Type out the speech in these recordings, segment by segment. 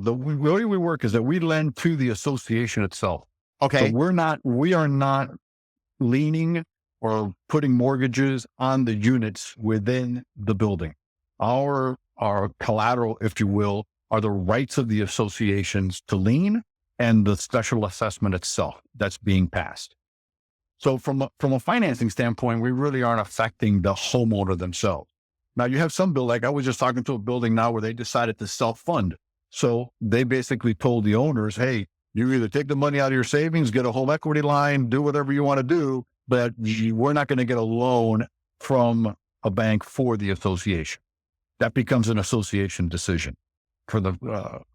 The way we work is that we lend to the association itself. Okay. So we are not leaning or putting mortgages on the units within the building. Our collateral, if you will, are the rights of the associations to lien and the special assessment itself that's being passed. So from a financing standpoint, we really aren't affecting the homeowner themselves. Now you have some like I was just talking to a building now where they decided to self-fund. So they basically told the owners, hey, you either take the money out of your savings, get a home equity line, do whatever you want to do, but we're not going to get a loan from a bank for the association. That becomes an association decision. For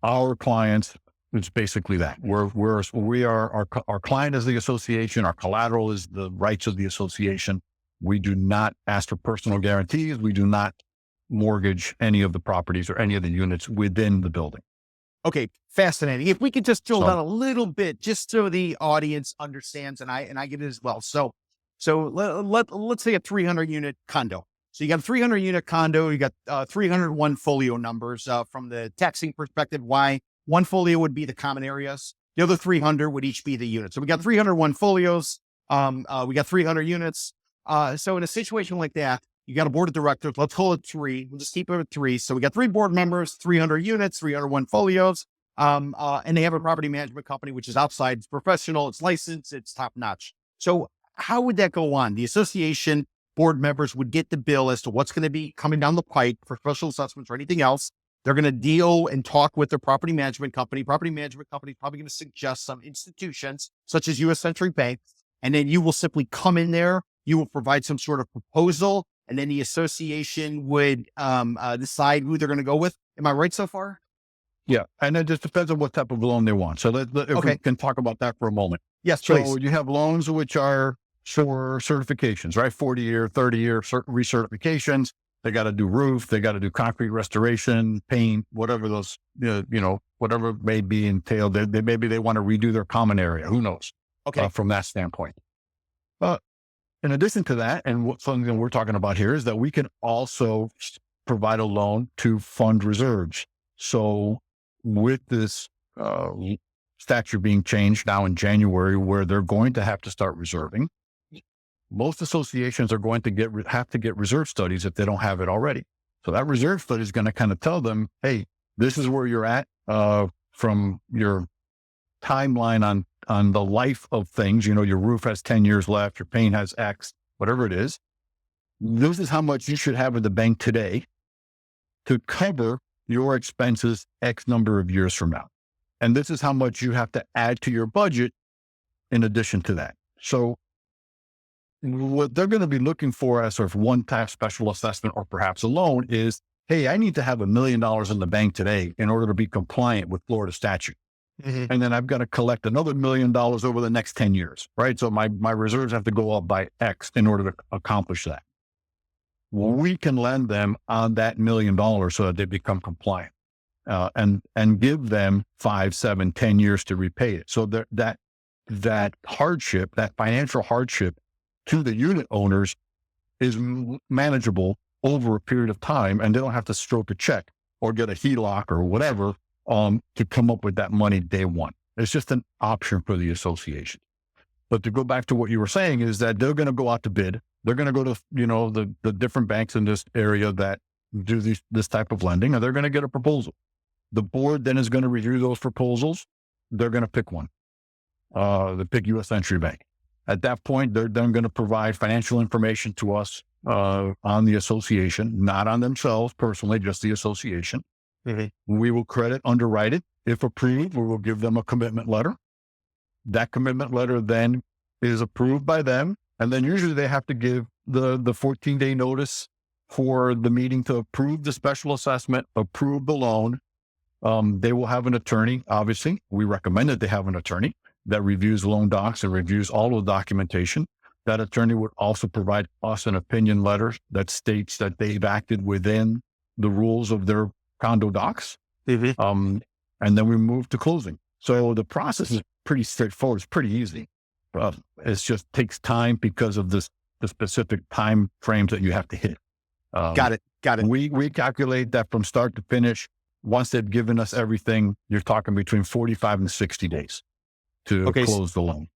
our clients, it's basically that. Our client is the association. Our collateral is the rights of the association. We do not ask for personal guarantees. We do not mortgage any of the properties or any of the units within the building. Okay, fascinating. If we could just drill down a little bit, just so the audience understands, and I get it as well. So let's say a 300 unit condo. So you got a 300 unit condo, you got 301 folio numbers. From the taxing perspective, why one folio would be the common areas, the other 300 would each be the units. So we got 301 folios. We got 300 units. So in a situation like that, you got a board of directors. Let's call it 3. We'll just keep it at 3. So we got 3 board members, 300 units, 301 folios. And they have a property management company, which is outside. It's professional. It's licensed. It's top notch. So how would that go on? The association board members would get the bill as to what's going to be coming down the pipe for special assessments or anything else. They're going to deal and talk with their property management company. Property management company is probably going to suggest some institutions such as U.S. Century Bank. And then you will simply come in there. You will provide some sort of proposal. And then the association would decide who they're going to go with. Am I right so far? Yeah. And it just depends on what type of loan they want. So we can talk about that for a moment. Yes, so please. You have loans which are for certifications, right? 40-year, 30-year recertifications. They got to do roof. They got to do concrete restoration, paint, whatever those, whatever may be entailed. Maybe they want to redo their common area. Who knows? Okay. From that standpoint. In addition to that, and something that we're talking about here is that we can also provide a loan to fund reserves. So with this statute being changed now in January, where they're going to have to start reserving, most associations are going to have to get reserve studies if they don't have it already. So that reserve study is going to kind of tell them, hey, this is where you're at from your timeline on the life of things. Your roof has 10 years left, your paint has X, whatever it is. This is how much you should have in the bank today to cover your expenses X number of years from now. And this is how much you have to add to your budget in addition to that. So what they're going to be looking for as sort of one-time special assessment or perhaps a loan is, hey, I need to have $1 million in the bank today in order to be compliant with Florida statute. Mm-hmm. And then I've got to collect another $1 million over the next 10 years, right? So my reserves have to go up by X in order to accomplish that. We can lend them on that $1 million so that they become compliant, and give them 5, 7, 10 years to repay it. So that hardship, that financial hardship to the unit owners is manageable over a period of time, and they don't have to stroke a check or get a HELOC or whatever to come up with that money day one. It's just an option for the association. But to go back to what you were saying is that they're going to go out to bid. They're going to go to, the different banks in this area that do this type of lending, and they're going to get a proposal. The board then is going to review those proposals. They're going to pick one. They pick U.S. Century Bank. At that point, they're then going to provide financial information to us on the association, not on themselves personally, just the association. Mm-hmm. We will underwrite it. If approved, we will give them a commitment letter. That commitment letter then is approved by them. And then usually they have to give the 14-day notice for the meeting to approve the special assessment, approve the loan. They will have an attorney. Obviously, we recommend that they have an attorney that reviews loan docs and reviews all of the documentation. That attorney would also provide us an opinion letter that states that they've acted within the rules of their condo docs. Mm-hmm. And then we move to closing. So the process is pretty straightforward. It's pretty easy. It just takes time because of the specific time frames that you have to hit. Got it. We calculate that from start to finish, once they've given us everything, you're talking between 45 and 60 days to Okay. close the loan.